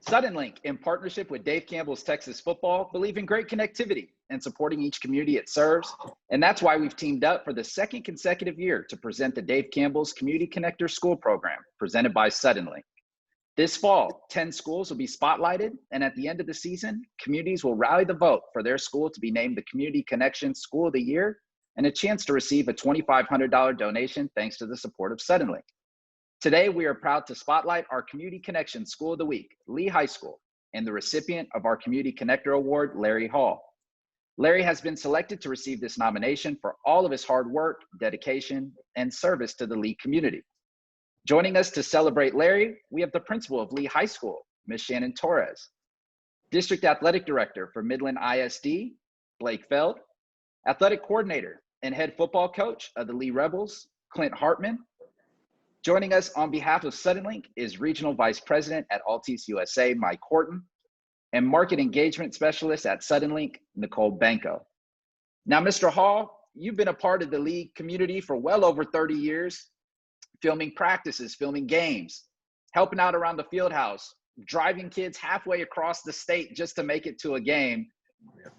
Suddenlink, in partnership with Dave Campbell's Texas Football, believe in great connectivity and supporting each community it serves. And that's why we've teamed up for the second consecutive year to present the Dave Campbell's Community Connector School Program, presented by Suddenlink. This fall, 10 schools will be spotlighted, and at the end of the season, communities will rally the vote for their school to be named the Community Connection School of the Year and a chance to receive a $2,500 donation thanks to the support of Suddenlink. Today, we are proud to spotlight our Community Connection School of the Week, Lee High School, and the recipient of our Community Connector Award, Larry Hall. Larry has been selected to receive this nomination for all of his hard work, dedication, and service to the Lee community. Joining us to celebrate Larry, we have the principal of Lee High School, Ms. Shannon Torres, District Athletic Director for Midland ISD, Blake Feld, Athletic Coordinator and Head Football Coach of the Lee Rebels, Clint Hartman. Joining us on behalf of Suddenlink is Regional Vice President at Altice USA, Mike Horton, and Market Engagement Specialist at Suddenlink, Nicole Banco. Now, Mr. Hall, you've been a part of the Lee community for well over 30 years, filming practices, filming games, helping out around the field house, driving kids halfway across the state just to make it to a game.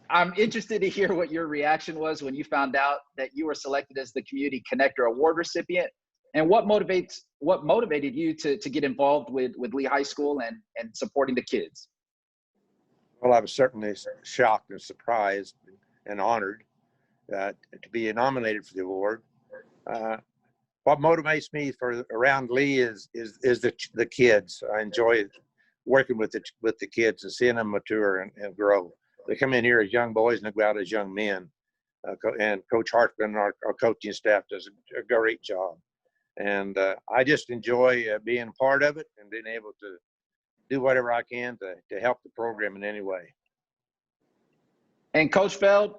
I'm interested to hear what your reaction was when you found out that you were selected as the Community Connector Award recipient, and what motivated you to get involved with Lee High School and supporting the kids? Well, I was certainly shocked and surprised and honored to be nominated for the award. What motivates me for around Lee is the kids. I enjoy working with the kids and seeing them mature and grow. They come in here as young boys and they go out as young men. And Coach Hartman, our coaching staff, does a great job. And I just enjoy being a part of it and being able to do whatever I can to help the program in any way. And Coach Feld,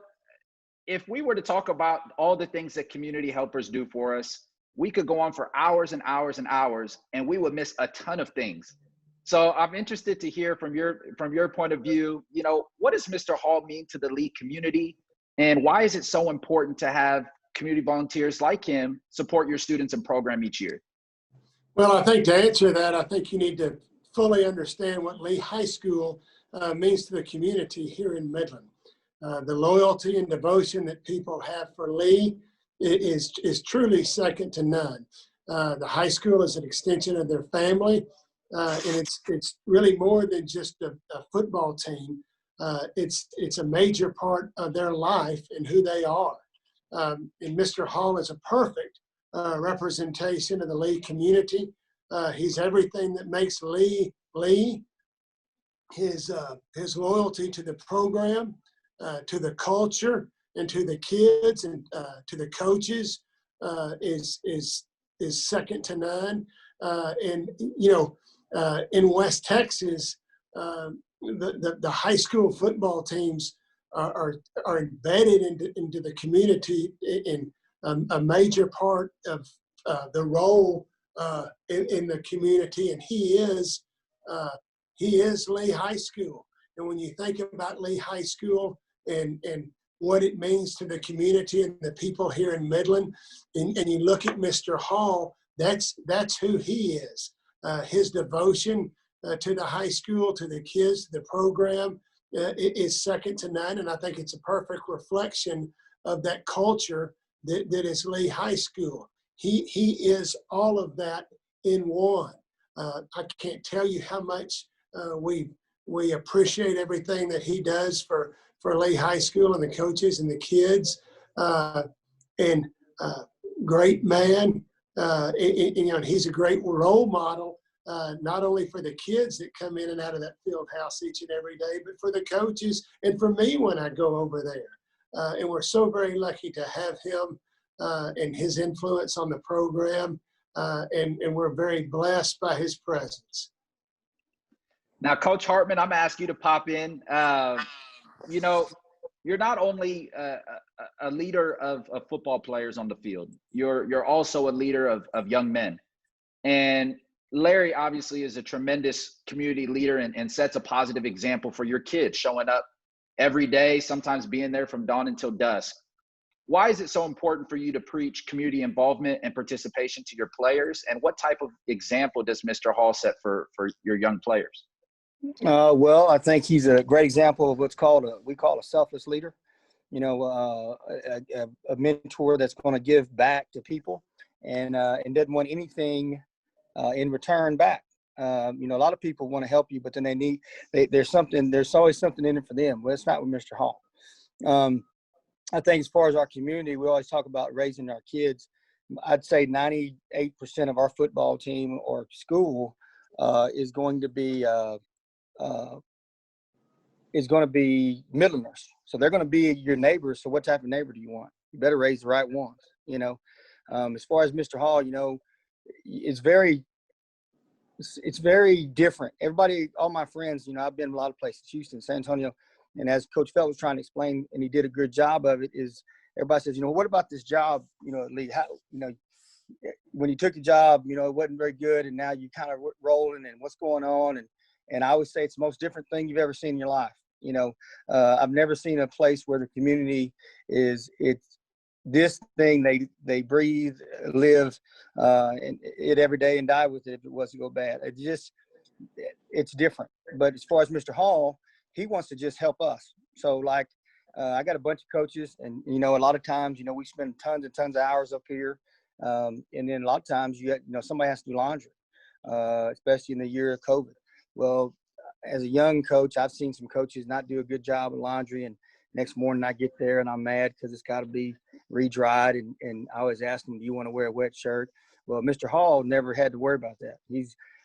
if we were to talk about all the things that community helpers do for us, we could go on for hours and hours and hours, and we would miss a ton of things. So I'm interested to hear from your point of view, what does Mr. Hall mean to the Lee community, and why is it so important to have community volunteers like him support your students and program each year? Well, I think to answer that, I think you need to fully understand what Lee High School means to the community here in Midland. The loyalty and devotion that people have for Lee is truly second to none. The high school is an extension of their family, and it's really more than just a football team. It's a major part of their life and who they are. And Mr. Hall is a perfect representation of the Lee community. He's everything that makes Lee Lee. His loyalty to the program, to the culture, and to the kids and to the coaches is second to none. And in West Texas, the high school football teams are embedded into the community in a major part of the role in the community, and he is Lee High School. And when you think about Lee High School and what it means to the community and the people here in Midland, and you look at Mr. Hall, that's who he is. His devotion to the high school, to the kids, to the program, is second to none, and I think it's a perfect reflection of that culture that is Lee High School. He is all of that in one. I can't tell you how much we appreciate everything that he does for Lee High School and the coaches and the kids. Great man. He's a great role model. Not only for the kids that come in and out of that field house each and every day, but for the coaches and for me when I go over there. And we're so very lucky to have him and his influence on the program. And we're very blessed by his presence. Now, Coach Hartman, I'm going to ask you to pop in. You're not only a leader of football players on the field, you're also a leader of young men. And Larry obviously is a tremendous community leader and sets a positive example for your kids, showing up every day, sometimes being there from dawn until dusk. Why is it so important for you to preach community involvement and participation to your players? And what type of example does Mr. Hall set for your young players? Well, I think he's a great example of what's called we call a selfless leader. You know, a mentor that's going to give back to people and doesn't want anything in return back. You know, a lot of people want to help you, but then there's always something in it for them. Well, it's not with Mr. Hall. I think as far as our community, we always talk about raising our kids. I'd say 98% of our football team or school is going to be Midlanders. So they're going to be your neighbors. So what type of neighbor do you want? You better raise the right ones. You know, as far as Mr. Hall, you know, it's very different. Everybody, all my friends, you know, I've been a lot of places, Houston, San Antonio, and as Coach Felt was trying to explain, and he did a good job of it, is everybody says, you know, what about this job, you know, Lee? How, you know, when you took the job, you know, it wasn't very good, and now you kind of rolling, and what's going on, and I would say it's the most different thing you've ever seen in your life. You know, I've never seen a place where the community it's this thing they breathe, live, and it every day and die with it if it was to go bad. It's different. But as far as Mr. Hall, he wants to just help us. So like, I got a bunch of coaches, and you know, a lot of times, you know, we spend tons and tons of hours up here, and then a lot of times you know, somebody has to do laundry, especially in the year of COVID. Well, as a young coach, I've seen some coaches not do a good job of laundry, and next morning I get there and I'm mad because it's got to be re-dried, and I always ask them, do you want to wear a wet shirt? Well, Mr. Hall never had to worry about that.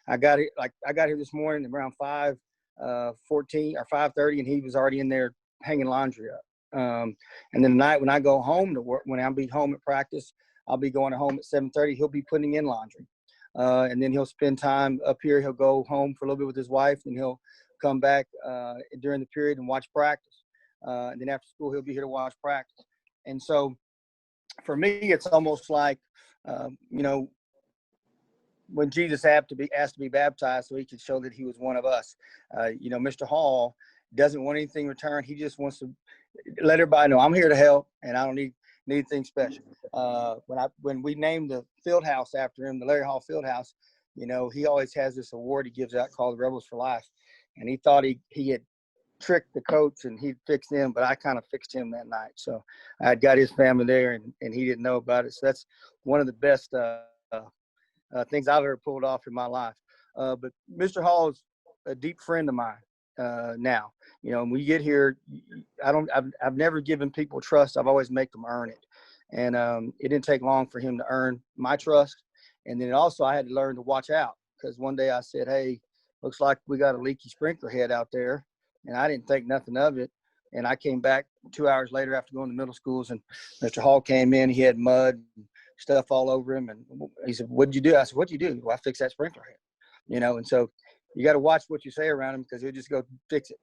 I got here this morning around 5:14 or 5:30, and he was already in there hanging laundry up. And then tonight when I go home to work, when I'll be home at practice, I'll be going home at 7:30. He'll be putting in laundry. And then he'll spend time up here. He'll go home for a little bit with his wife, and he'll come back during the period and watch practice. And then after school, he'll be here to watch practice. And so for me, it's almost like, you know, when Jesus asked to be baptized so he could show that he was one of us. You know, Mr. Hall doesn't want anything in return. He just wants to let everybody know I'm here to help, and I don't need anything special. When we named the field house after him, the Larry Hall Field House, you know, he always has this award he gives out called Rebels for Life. And he thought he had tricked the coach and he'd fixed them, but I kind of fixed him that night. So I got his family there, and he didn't know about it. So that's one of the best things I've ever pulled off in my life. But Mr. Hall is a deep friend of mine now. You know, when we get here, I've never given people trust. I've always make them earn it. And it didn't take long for him to earn my trust. And then also I had to learn to watch out, because one day I said, hey, looks like we got a leaky sprinkler head out there. And I didn't think nothing of it. And I came back 2 hours later after going to middle schools, and Mr. Hall came in. He had mud and stuff all over him. And he said, what'd you do? I said, what'd you do? Well, I fixed that sprinkler head. You know, and so you got to watch what you say around him, because he'll just go fix it.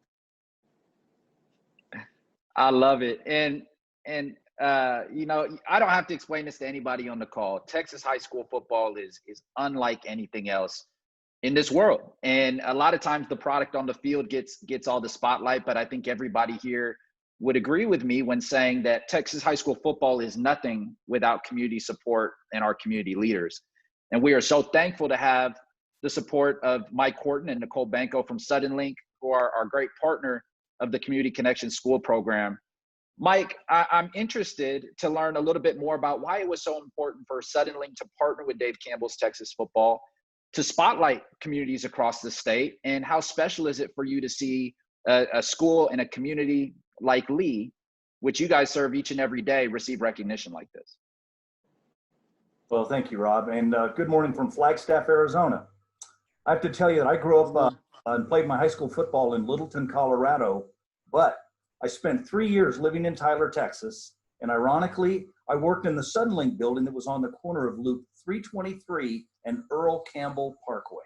I love it. And you know, I don't have to explain this to anybody on the call. Texas high school football is unlike anything else in this world. And a lot of times the product on the field gets all the spotlight, but I think everybody here would agree with me when saying that Texas high school football is nothing without community support and our community leaders. And we are so thankful to have the support of Mike Horton and Nicole Banco from Suddenlink, who are our great partner of the Community Connection School program. Mike, I'm interested to learn a little bit more about why it was so important for Suddenlink to partner with Dave Campbell's Texas Football to spotlight communities across the state, and how special is it for you to see a school and a community like Lee, which you guys serve each and every day, receive recognition like this? Well, thank you, Rob, and good morning from Flagstaff, Arizona. I have to tell you that I grew up and played my high school football in Littleton, Colorado, but I spent 3 years living in Tyler, Texas, and ironically, I worked in the Suddenlink building that was on the corner of Loop 323 and Earl Campbell Parkway.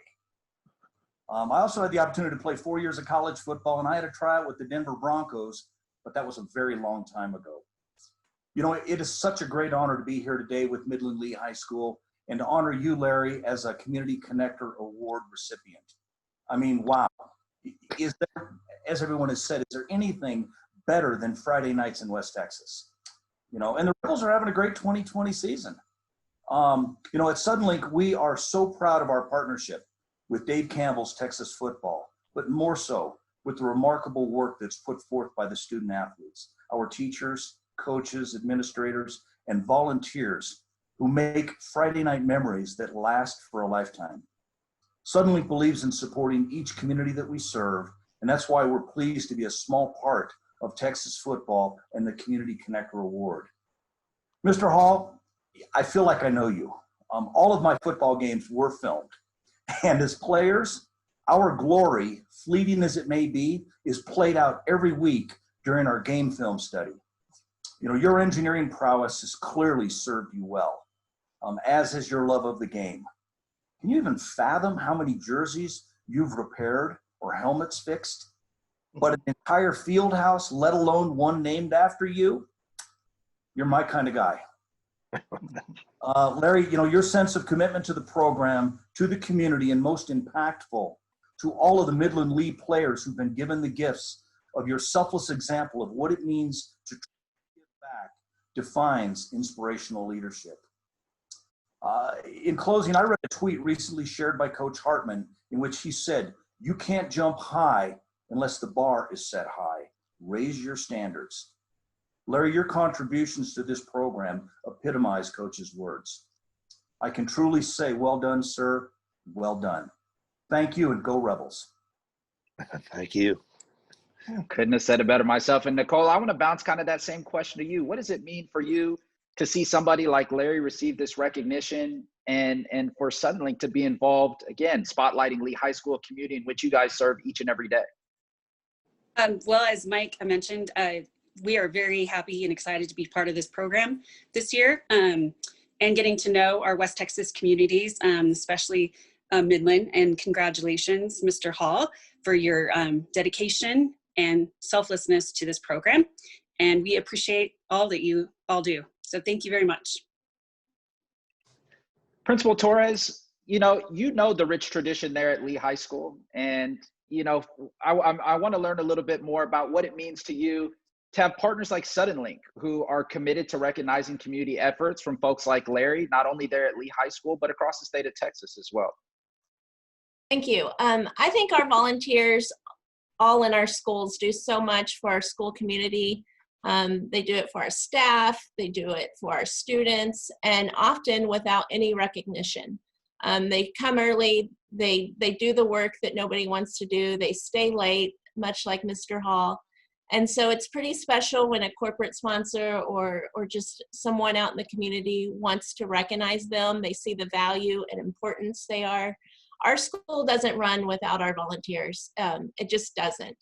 I also had the opportunity to play 4 years of college football, and I had a tryout with the Denver Broncos, but that was a very long time ago. You know, it is such a great honor to be here today with Midland Lee High School and to honor you, Larry, as a Community Connector Award recipient. I mean, wow. Is there, as everyone has said, is there anything better than Friday nights in West Texas? You know, and the Rebels are having a great 2020 season. You know, at Suddenlink, we are so proud of our partnership with Dave Campbell's Texas Football. but more so with the remarkable work that's put forth by the student athletes, our teachers, coaches, administrators, and volunteers who make Friday night memories that last for a lifetime. Suddenlink believes in supporting each community that we serve, and that's why we're pleased to be a small part of Texas football and the Community Connector Award. Mr. Hall, I feel like I know you. All of my football games were filmed. And as players, our glory, fleeting as it may be, is played out every week during our game film study. You know, your engineering prowess has clearly served you well, as has your love of the game. Can you even fathom how many jerseys you've repaired or helmets fixed? But an entire field house, let alone one named after you? You're my kind of guy. Larry, you know, your sense of commitment to the program, to the community, and most impactful, to all of the Midland Lee players who've been given the gifts of your selfless example of what it means to give back, defines inspirational leadership. In closing, I read a tweet recently shared by Coach Hartman in which he said, "You can't jump high unless the bar is set high. Raise your standards." Larry, your contributions to this program epitomize Coach's words. I can truly say, well done, sir. Well done. Thank you, and go Rebels. Thank you. Couldn't have said it better myself. And Nicole, I want to bounce kind of that same question to you. What does it mean for you to see somebody like Larry receive this recognition and for Suddenlink to be involved, again, spotlighting Lee High School community in which you guys serve each and every day? Well, as Mike mentioned, we are very happy and excited to be part of this program this year, and getting to know our West Texas communities, especially Midland. And congratulations, Mr. Hall, for your dedication and selflessness to this program. And we appreciate all that you all do. So thank you very much. Principal Torres, you know the rich tradition there at Lee High School. And, you know, I want to learn a little bit more about what it means to you to have partners like Suddenlink who are committed to recognizing community efforts from folks like Larry, not only there at Lee High School, but across the state of Texas as well. Thank you. I think our volunteers all in our schools do so much for our school community. They do it for our staff, they do it for our students, and often without any recognition. They come early, they do the work that nobody wants to do, they stay late, much like Mr. Hall. And so it's pretty special when a corporate sponsor or just someone out in the community wants to recognize them. They see the value and importance they are. Our school doesn't run without our volunteers. It just doesn't.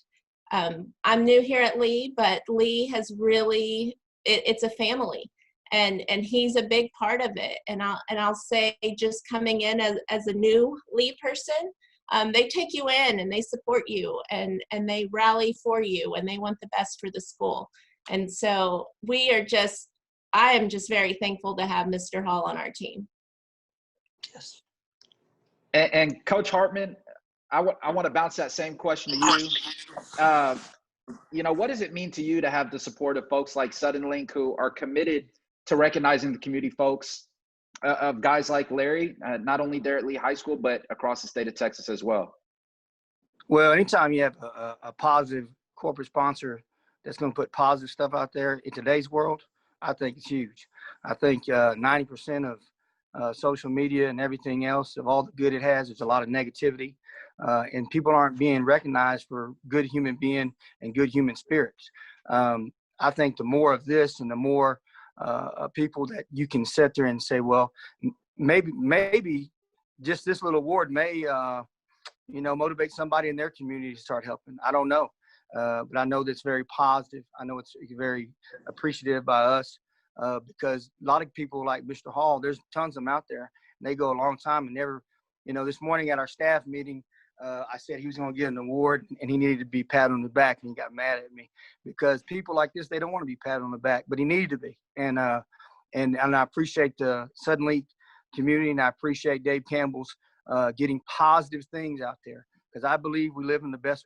I'm new here at Lee, but Lee has really, it's a family, and he's a big part of it. And I'll say, just coming in as a new Lee person, they take you in and they support you and they rally for you and they want the best for the school. And so I am just very thankful to have Mr. Hall on our team. Yes. And Coach Hartman, I want to bounce that same question to you. You know, what does it mean to you to have the support of folks like Suddenlink who are committed to recognizing the community folks of guys like Larry, not only there at Lee High School, but across the state of Texas as well? Well, anytime you have a positive corporate sponsor that's going to put positive stuff out there in today's world, I think it's huge. I think 90% of social media and everything else, of all the good it has, there's a lot of negativity. And people aren't being recognized for good human being and good human spirits. I think the more of this and the more people that you can sit there and say, well, maybe just this little award may, motivate somebody in their community to start helping. I don't know. But I know that's very positive. I know it's very appreciative by us because a lot of people like Mr. Hall, there's tons of them out there, and they go a long time and never, this morning at our staff meeting, I said he was going to get an award and he needed to be patted on the back, and he got mad at me because people like this, they don't want to be patted on the back, but he needed to be. And I appreciate the Suddenlink community, and I appreciate Dave Campbell's getting positive things out there, because I believe we live in the best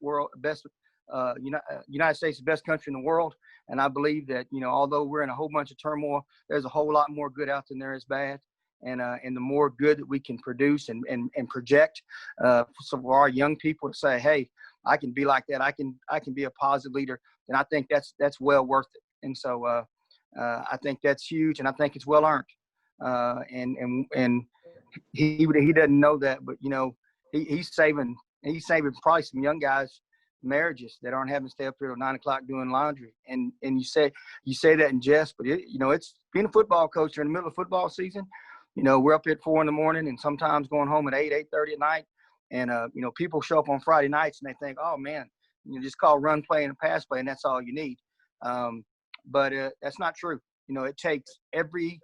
United States, the best country in the world. And I believe that, although we're in a whole bunch of turmoil, there's a whole lot more good out than there is bad. and the more good that we can produce and project for our young people to say, hey, I can be like that. I can be a positive leader. And I think that's well worth it. And so I think that's huge, and I think it's well earned. And he doesn't know that, but he's saving probably some young guys marriages that aren't having to stay up here till 9 o'clock doing laundry. And you say that in jest, but it's being a football coach in the middle of football season. We're up here at 4 a.m. and sometimes going home at 8:30 at night. And people show up on Friday nights and they think, oh man, just call run play and a pass play and that's all you need. But that's not true. It takes every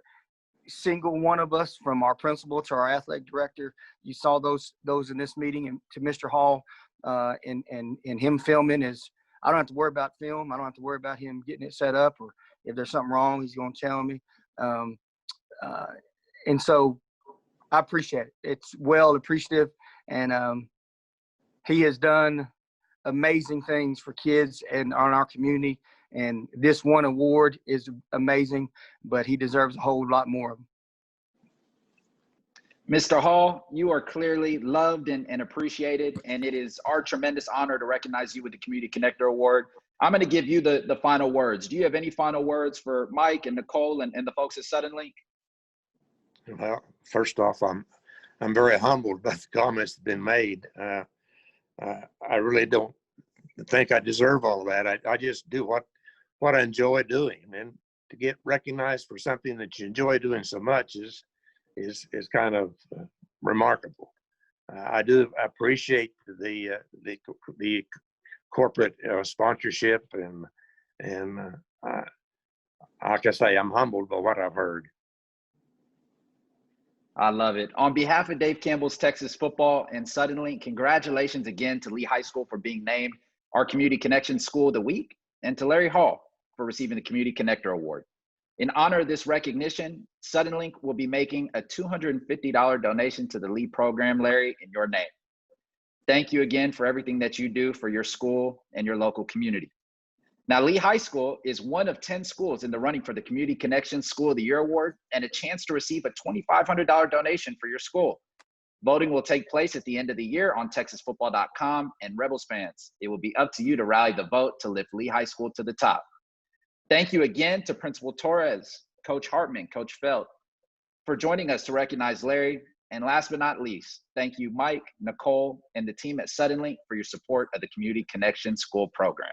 single one of us, from our principal to our athletic director. You saw those in this meeting, and to Mr. Hall, and him filming is, I don't have to worry about film. I don't have to worry about him getting it set up, or if there's something wrong, he's going to tell me. And so I appreciate it. It's well appreciative. And he has done amazing things for kids and on our community. And this one award is amazing, but he deserves a whole lot more of them. Mr. Hall, you are clearly loved and appreciated, and it is our tremendous honor to recognize you with the Community Connector Award. I'm going to give you the final words. Do you have any final words for Mike and Nicole and the folks at Suddenlink? Well, first off, I'm very humbled by the comments that have been made. I really don't think I deserve all of that. I just do what I enjoy doing, and to get recognized for something that you enjoy doing so much is kind of remarkable. I do appreciate the corporate sponsorship, and like I say, I'm humbled by what I've heard. I love it. On behalf of Dave Campbell's Texas Football and Suddenlink, congratulations again to Lee High School for being named our Community Connection School of the Week, and to Larry Hall for receiving the Community Connector Award. In honor of this recognition, Suddenlink will be making a $250 donation to the Lee program, Larry, in your name. Thank you again for everything that you do for your school and your local community. Now, Lee High School is one of 10 schools in the running for the Community Connection School of the Year Award and a chance to receive a $2,500 donation for your school. Voting will take place at the end of the year on TexasFootball.com, and Rebels fans, it will be up to you to rally the vote to lift Lee High School to the top. Thank you again to Principal Torres, Coach Hartman, Coach Felt, for joining us to recognize Larry. And last but not least, thank you, Mike, Nicole, and the team at Suddenlink for your support of the Community Connection School program.